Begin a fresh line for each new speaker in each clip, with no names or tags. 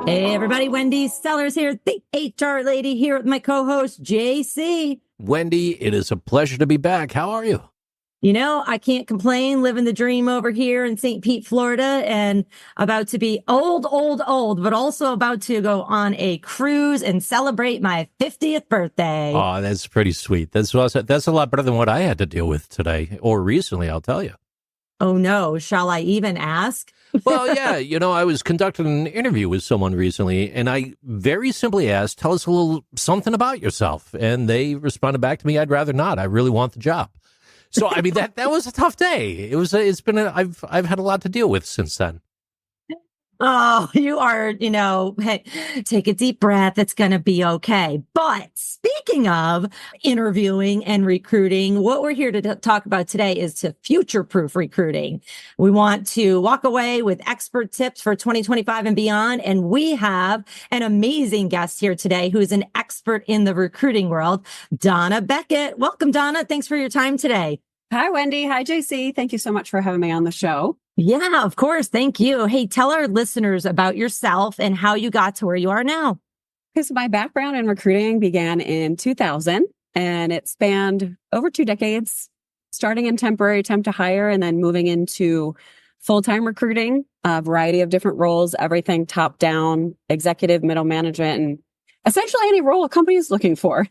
Hey everybody, Wendy Sellers here, the HR lady here with my co-host JC.
Wendy, it is a pleasure to be back. How are you?
You know, I can't complain, living the dream over here in St. Pete, Florida, and about to be old, but also about to go on a cruise and celebrate my 50th birthday.
Oh, that's pretty sweet. That's a lot better than what I had to deal with today or recently, I'll tell you.
Oh no, shall I even ask?
Well, yeah, I was conducting an interview with someone recently, and I very simply asked, tell us a little something about yourself. And they responded back to me, I'd rather not. I really want the job. So, I mean, that was a tough day. I've had a lot to deal with since then.
Oh, you are, hey, take a deep breath. It's going to be okay. But speaking of interviewing and recruiting, what we're here to talk about today is to future-proof recruiting. We want to walk away with expert tips for 2025 and beyond. And we have an amazing guest here today who is an expert in the recruiting world, Donna Beckett. Welcome, Donna. Thanks for your time today.
Hi, Wendy. Hi, JC. Thank you so much for having me on the show.
Yeah, of course. Thank you. Hey, tell our listeners about yourself and how you got to where you are now.
Because my background in recruiting began in 2000 and it spanned over 2 decades, starting in temporary temp to hire and then moving into full-time recruiting, a variety of different roles, everything top down, executive, middle management, and essentially any role a company is looking for.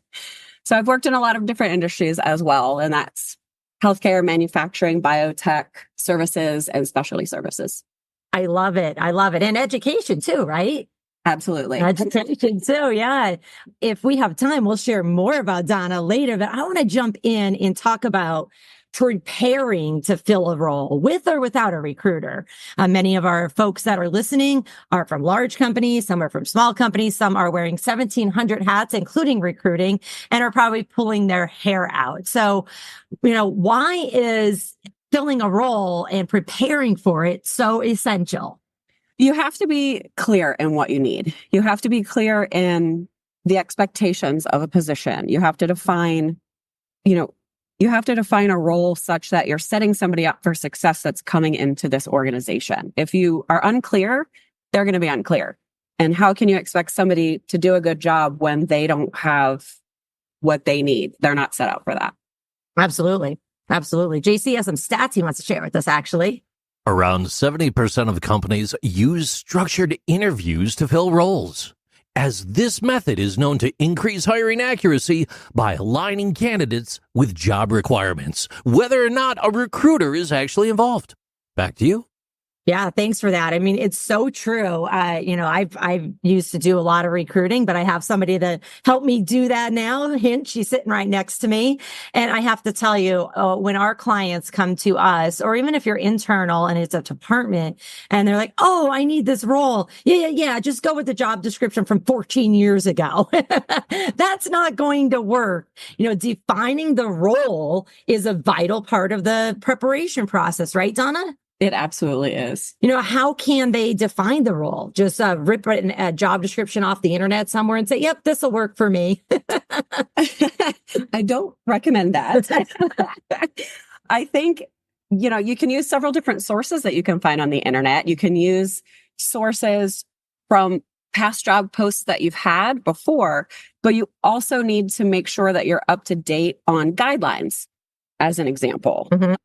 So I've worked in a lot of different industries as well, and that's healthcare, manufacturing, biotech, services, and specialty services.
I love it. I love it. And education too, right?
Absolutely.
Education too. Yeah. If we have time, we'll share more about Donna later, but I want to jump in and talk about preparing to fill a role with or without a recruiter. Many of our folks that are listening are from large companies. Some are from small companies. Some are wearing 1,700 hats, including recruiting, and are probably pulling their hair out. So, why is filling a role and preparing for it so essential?
You have to be clear in what you need. You have to be clear in the expectations of a position. You have to define, a role such that you're setting somebody up for success that's coming into this organization. If you are unclear, they're going to be unclear. And how can you expect somebody to do a good job when they don't have what they need? They're not set up for that.
Absolutely. Absolutely. JC has some stats he wants to share with us, actually.
Around 70% of companies use structured interviews to fill roles, as this method is known to increase hiring accuracy by aligning candidates with job requirements, whether or not a recruiter is actually involved. Back to you.
Yeah, thanks for that. I mean, it's so true. I've used to do a lot of recruiting, but I have somebody to help me do that now. Hint, she's sitting right next to me. And I have to tell you, when our clients come to us, or even if you're internal and it's a department and they're like, oh, I need this role. Yeah. Just go with the job description from 14 years ago. That's not going to work. Defining the role is a vital part of the preparation process, right, Donna?
It absolutely is.
How can they define the role? Just rip a job description off the internet somewhere and say, yep, this will work for me.
I don't recommend that. I think, you can use several different sources that you can find on the internet. You can use sources from past job posts that you've had before, but you also need to make sure that you're up to date on guidelines, as an example. Mm-hmm.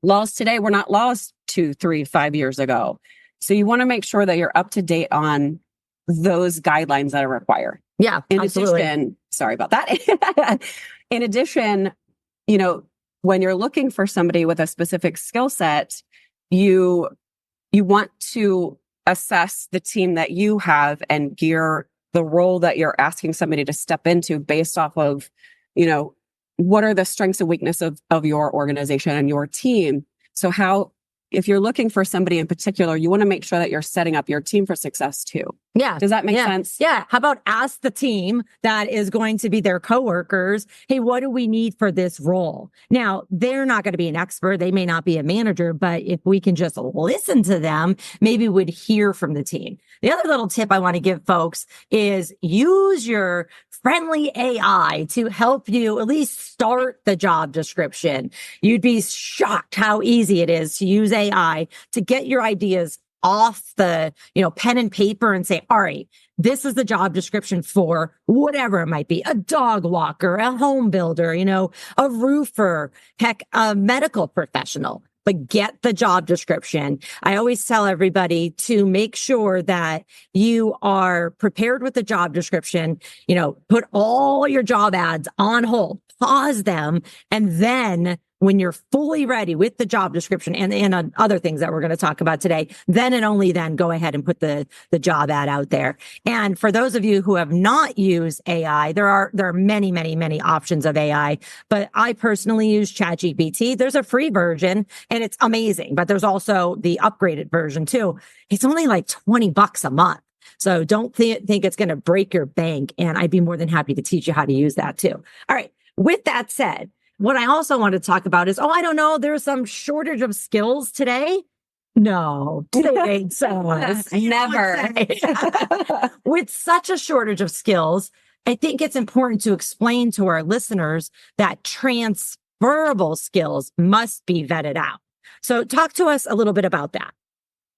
Laws today were not laws 2, 3, 5 years ago. So you want to make sure that you're up to date on those guidelines that are required.
Yeah, absolutely.
Sorry about that. In addition, when you're looking for somebody with a specific skill set, you want to assess the team that you have and gear the role that you're asking somebody to step into based off of, what are the strengths and weaknesses of your organization and your team? So if you're looking for somebody in particular, you want to make sure that you're setting up your team for success too.
Yeah.
Does that make sense?
Yeah. How about ask the team that is going to be their coworkers, hey, what do we need for this role? Now, they're not going to be an expert. They may not be a manager, but if we can just listen to them, maybe we'd hear from the team. The other little tip I want to give folks is use your friendly AI to help you at least start the job description. You'd be shocked how easy it is to use AI to get your ideas off the, pen and paper and say, all right, this is the job description for whatever it might be, a dog walker, a home builder, a roofer, heck, a medical professional. But get the job description. I always tell everybody to make sure that you are prepared with the job description, put all your job ads on hold, pause them, and then when you're fully ready with the job description and other things that we're going to talk about today, then and only then go ahead and put the job ad out there. And for those of you who have not used AI, there are many, many, many options of AI, but I personally use ChatGPT. There's a free version and it's amazing, but there's also the upgraded version too. It's only like $20 a month. So don't think it's going to break your bank. And I'd be more than happy to teach you how to use that too. All right. With that said, what I also want to talk about is, I don't know, there's some shortage of skills today. No, today ain't so.
Never.
With such a shortage of skills, I think it's important to explain to our listeners that transferable skills must be vetted out. So talk to us a little bit about that.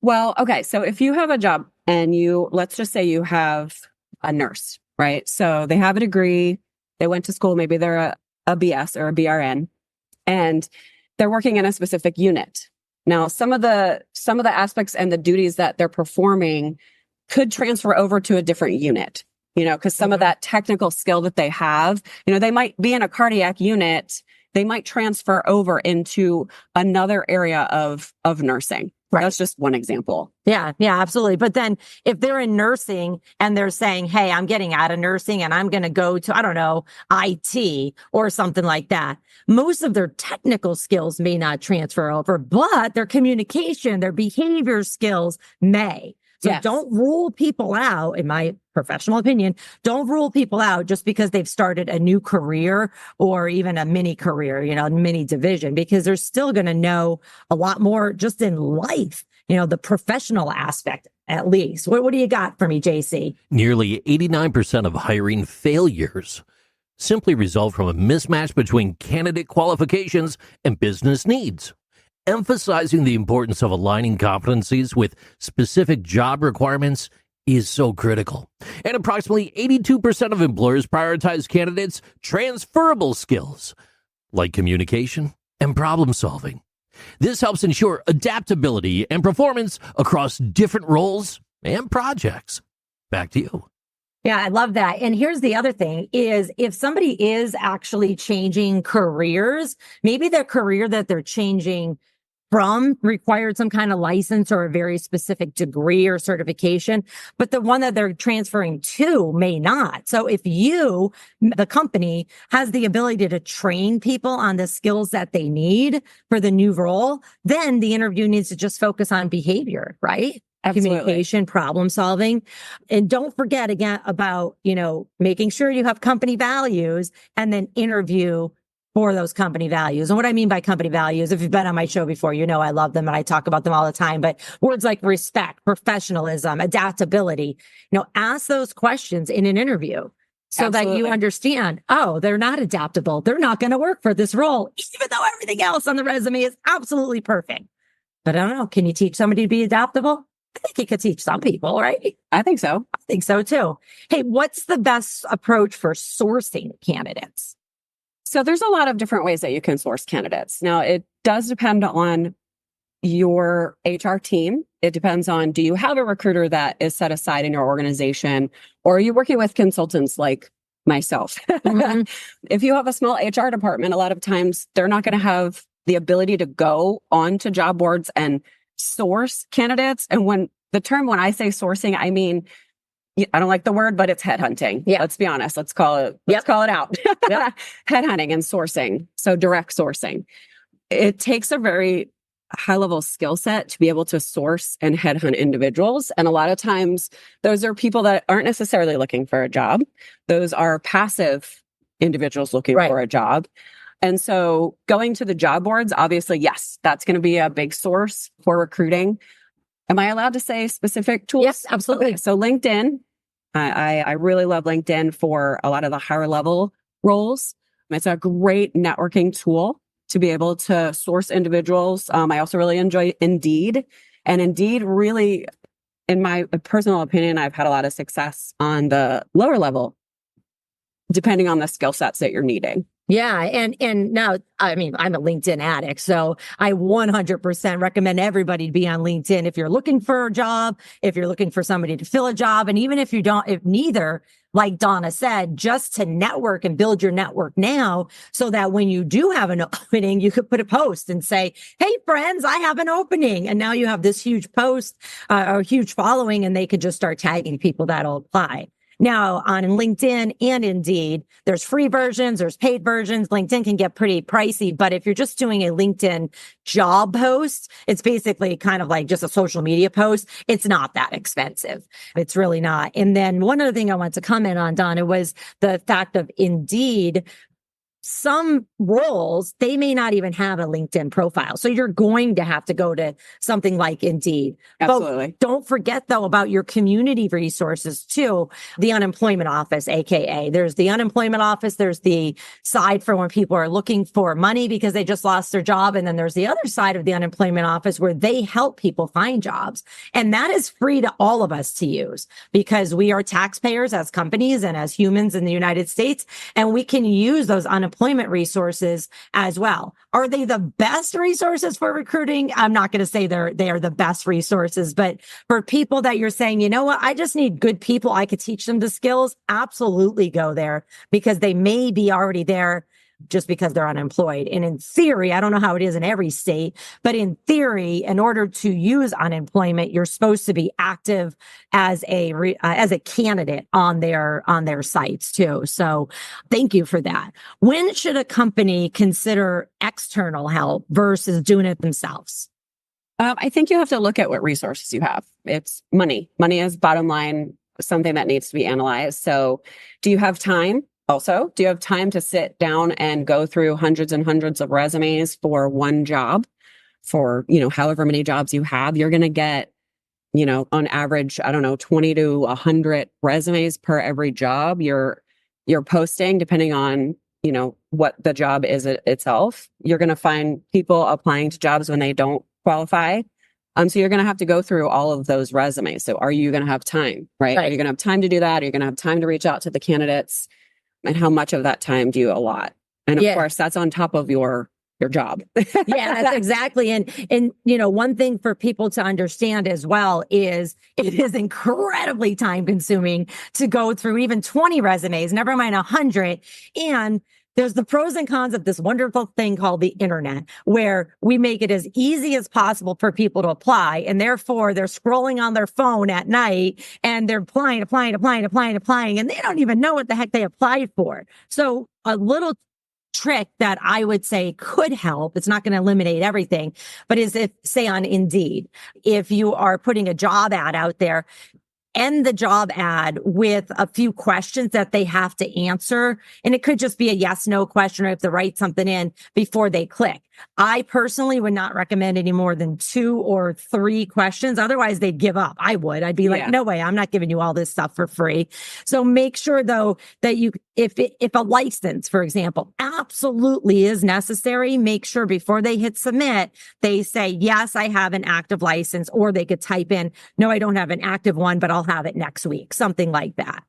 Well, okay. So if you have a job and let's just say you have a nurse, right? So they have a degree, they went to school, maybe they're a BS or a BRN, and they're working in a specific unit. Now, some of the aspects and the duties that they're performing could transfer over to a different unit, because some of that technical skill that they have, they might be in a cardiac unit, they might transfer over into another area of nursing. Right. That's just one example.
Yeah, absolutely. But then if they're in nursing and they're saying, hey, I'm getting out of nursing and I'm going to go to, I don't know, IT or something like that, most of their technical skills may not transfer over, but their communication, their behavior skills may. So
yes.
Don't rule people out, in my professional opinion, don't rule people out just because they've started a new career or even a mini career, mini division, because they're still going to know a lot more just in life, the professional aspect, at least. What do you got for me, JC?
Nearly 89% of hiring failures simply result from a mismatch between candidate qualifications and business needs. Emphasizing the importance of aligning competencies with specific job requirements is so critical. And approximately 82% of employers prioritize candidates' transferable skills, like communication and problem solving. This helps ensure adaptability and performance across different roles and projects. Back to you.
Yeah, I love that. And here's the other thing is if somebody is actually changing careers, maybe their career that they're changing from required some kind of license or a very specific degree or certification, but the one that they're transferring to may not. So if the company, has the ability to train people on the skills that they need for the new role, then the interview needs to just focus on behavior, right?
Absolutely.
Communication, problem solving. And don't forget again about, making sure you have company values and then interview for those company values. And what I mean by company values, if you've been on my show before, I love them and I talk about them all the time, but words like respect, professionalism, adaptability, ask those questions in an interview so
Absolutely.
that you understand, they're not adaptable. They're not going to work for this role, even though everything else on the resume is absolutely perfect. But I don't know. Can you teach somebody to be adaptable? I think you could teach some people, right?
I think so.
I think so too. Hey, what's the best approach for sourcing candidates?
So there's a lot of different ways that you can source candidates. Now, it does depend on your HR team. It depends on, do you have a recruiter that is set aside in your organization, or are you working with consultants like myself? Mm-hmm. If you have a small HR department, a lot of times they're not going to have the ability to go onto job boards and source candidates. And when I say sourcing, I mean, I don't like the word, but it's headhunting. Yeah. Let's be honest. Let's call it out. Yep. Headhunting and sourcing. So direct sourcing. It takes a very high level skill set to be able to source and headhunt individuals. And a lot of times those are people that aren't necessarily looking for a job. Those are passive individuals looking for a job. And so going to the job boards, obviously, yes, that's going to be a big source for recruiting. Am I allowed to say specific tools?
Yes, absolutely.
Okay, so LinkedIn, I really love LinkedIn for a lot of the higher level roles. It's a great networking tool to be able to source individuals. I also really enjoy Indeed And Indeed really, in my personal opinion, I've had a lot of success on the lower level, depending on the skill sets that you're needing.
Yeah. And now, I mean, I'm a LinkedIn addict, so I 100% recommend everybody to be on LinkedIn if you're looking for a job, if you're looking for somebody to fill a job. And even if you don't, if neither, like Donna said, just to network and build your network now so that when you do have an opening, you could put a post and say, hey, friends, I have an opening. And now you have this huge post, a huge following, and they could just start tagging people that'll apply. Now, on LinkedIn and Indeed, there's free versions, there's paid versions. LinkedIn can get pretty pricey, but if you're just doing a LinkedIn job post, it's basically kind of like just a social media post. It's not that expensive. It's really not. And then one other thing I want to comment on, Donna, was the fact of Indeed. Some roles, they may not even have a LinkedIn profile. So you're going to have to go to something like Indeed.
Absolutely.
But don't forget, though, about your community resources, too. The unemployment office, AKA. There's the unemployment office. There's the side for when people are looking for money because they just lost their job. And then there's the other side of the unemployment office where they help people find jobs. And that is free to all of us to use because we are taxpayers as companies and as humans in the United States. And we can use those unemployment resources as well. Are they the best resources for recruiting? I'm not going to say they are the best resources, but for people that you're saying, you know what, I just need good people, I could teach them the skills, absolutely go there because they may be already there just because they're unemployed. And in theory, I don't know how it is in every state, but in theory, in order to use unemployment, you're supposed to be active as a candidate on their sites too. So thank you for that. When should a company consider external help versus doing it themselves?
I think you have to look at what resources you have. It's money. Money is bottom line, something that needs to be analyzed. So do you have time? Also, do you have time to sit down and go through hundreds and hundreds of resumes for one job? For, however many jobs you have, you're going to get, on average, I don't know, 20 to 100 resumes per every job you're posting, depending on, what the job is itself. You're going to find people applying to jobs when they don't qualify. So you're going to have to go through all of those resumes. So are you going to have time, right? Are you going to have time to do that? Are you going to have time to reach out to the candidates? And how much of that time do you allot? And of course, that's on top of your job.
Yeah, that's exactly. And one thing for people to understand as well is it is incredibly time consuming to go through even 20 resumes, never mind 100. And there's the pros and cons of this wonderful thing called the internet, where we make it as easy as possible for people to apply. And therefore they're scrolling on their phone at night and they're applying. And they don't even know what the heck they applied for. So a little trick that I would say could help, it's not going to eliminate everything, but is if, say on Indeed, if you are putting a job ad out there, end the job ad with a few questions that they have to answer. And it could just be a yes, no question, or if they write something in before they click. I personally would not recommend any more than 2 or 3 questions. Otherwise they'd give up. I'd be like, no way, I'm not giving you all this stuff for free. So make sure though that if a license, for example, absolutely is necessary, make sure before they hit submit, they say, yes, I have an active license, or they could type in, no, I don't have an active one, but I'll have it next week. Something like that.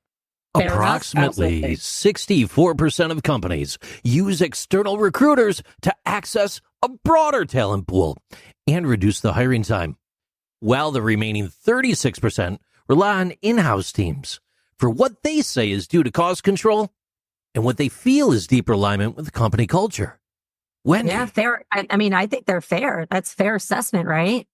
Approximately 64% of companies use external recruiters to access a broader talent pool and reduce the hiring time, while the remaining 36% rely on in-house teams for what they say is due to cost control and what they feel is deeper alignment with company culture. Wendy.
Yeah, fair. I think they're fair. That's fair assessment, right?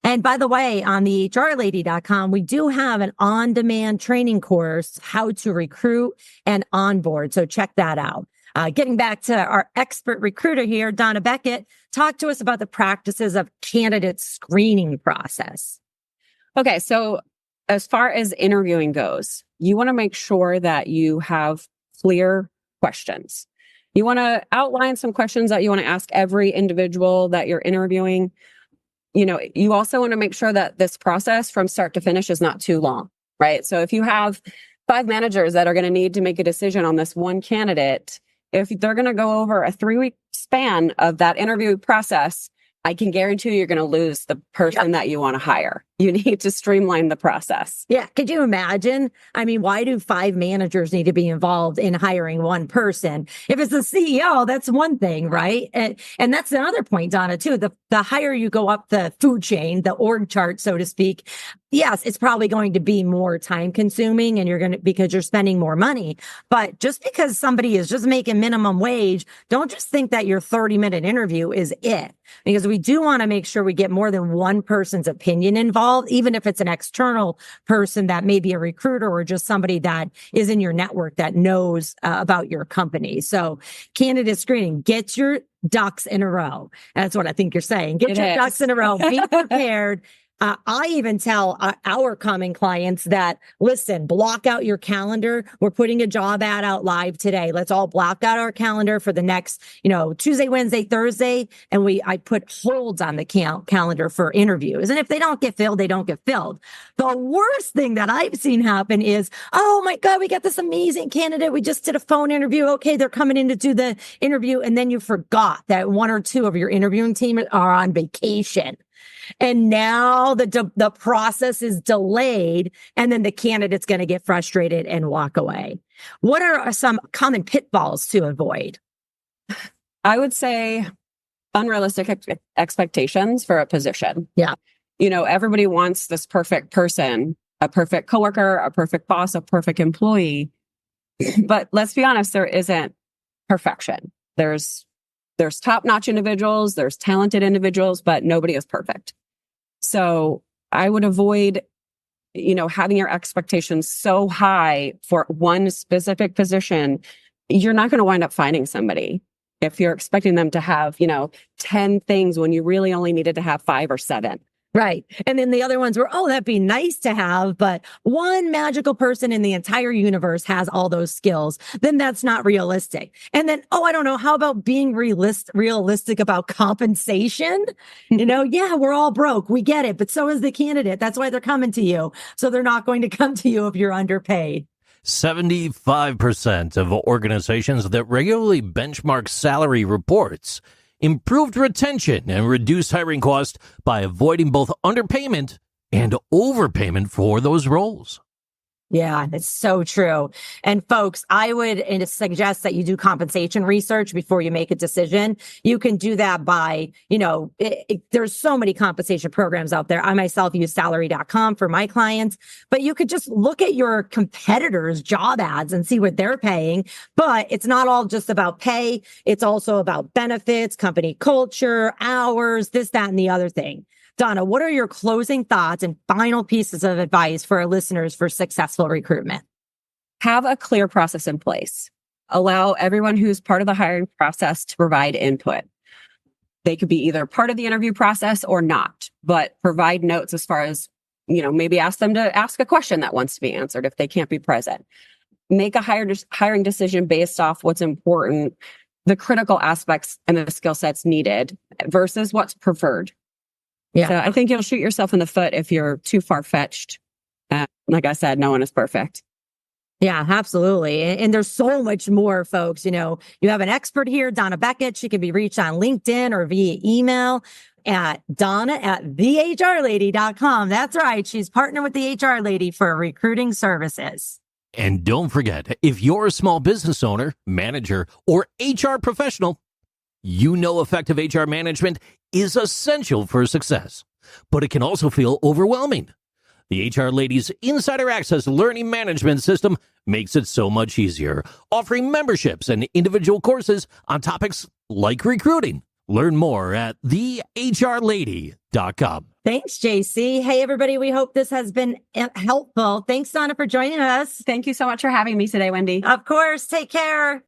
And by the way, on the thehrlady.com, we do have an on-demand training course, how to recruit and onboard. So check that out. Getting back to our expert recruiter here, Donna Beckett, talk to us about the practices of candidate screening process.
Okay, so as far as interviewing goes, you want to make sure that you have clear questions. You want to outline some questions that you want to ask every individual that you're interviewing. You also want to make sure that this process from start to finish is not too long, right? So if you have 5 managers that are going to need to make a decision on this one candidate, if they're going to go over a 3-week span of that interview process, I can guarantee you're going to lose the person that you want to hire. You need to streamline the process.
Yeah. Could you imagine? I mean, why do 5 managers need to be involved in hiring one person? If it's the CEO, that's one thing, right? And that's another point, Donna, too. The higher you go up the food chain, the org chart, so to speak, yes, it's probably going to be more time consuming and because you're spending more money. But just because somebody is just making minimum wage, don't just think that your 30-minute interview is it. Because we do want to make sure we get more than one person's opinion involved, even if it's an external person that may be a recruiter or just somebody that is in your network that knows about your company. So candidate screening, get your ducks in a row. That's what I think you're saying. Get your ducks in a row. Be prepared. I even tell our common clients that, listen, block out your calendar. We're putting a job ad out live today. Let's all block out our calendar for the next, Tuesday, Wednesday, Thursday. And I put holds on the calendar for interviews. And if they don't get filled, they don't get filled. The worst thing that I've seen happen is, oh my God, we got this amazing candidate. We just did a phone interview. Okay, they're coming in to do the interview. And then you forgot that 1 or 2 of your interviewing team are on vacation. And now the process is delayed, and then the candidate's going to get frustrated and walk away. What are some common pitfalls to avoid?
I would say unrealistic expectations for a position.
Yeah.
Everybody wants this perfect person, a perfect coworker, a perfect boss, a perfect employee. But let's be honest, there isn't perfection. There's top-notch individuals, there's talented individuals, but nobody is perfect. So I would avoid, having your expectations so high for one specific position. You're not going to wind up finding somebody if you're expecting them to have, 10 things when you really only needed to have 5 or 7.
Right. And then the other ones were, oh, that'd be nice to have, but one magical person in the entire universe has all those skills. Then that's not realistic. And then, I don't know. How about being realistic about compensation? Yeah, we're all broke. We get it. But so is the candidate. That's why they're coming to you. So they're not going to come to you if you're underpaid.
75% of organizations that regularly benchmark salary reports improved retention and reduced hiring costs by avoiding both underpayment and overpayment for those roles.
Yeah, it's so true. And folks, I would suggest that you do compensation research before you make a decision. You can do that by, there's so many compensation programs out there. I myself use thehrlady.com for my clients, but you could just look at your competitors' job ads and see what they're paying. But it's not all just about pay. It's also about benefits, company culture, hours, this, that, and the other thing. Donna, what are your closing thoughts and final pieces of advice for our listeners for successful recruitment?
Have a clear process in place. Allow everyone who's part of the hiring process to provide input. They could be either part of the interview process or not, but provide notes as far as, maybe ask them to ask a question that wants to be answered if they can't be present. Make a hiring decision based off what's important, the critical aspects and the skill sets needed versus what's preferred. Yeah. So I think you'll shoot yourself in the foot if you're too far-fetched. Like I said, no one is perfect.
Yeah, absolutely. And there's so much more, folks. You have an expert here, Donna Beckett. She can be reached on LinkedIn or via email at Donna@thehrlady.com. That's right. She's partnered with the HR Lady for recruiting services.
And don't forget, if you're a small business owner, manager, or HR professional, effective HR management is essential for success, but it can also feel overwhelming. The HR Lady's Insider Access Learning Management System makes it so much easier, offering memberships and individual courses on topics like recruiting. Learn more at thehrlady.com.
Thanks, JC. Hey, everybody. We hope this has been helpful. Thanks, Donna, for joining us.
Thank you so much for having me today, Wendy.
Of course. Take care.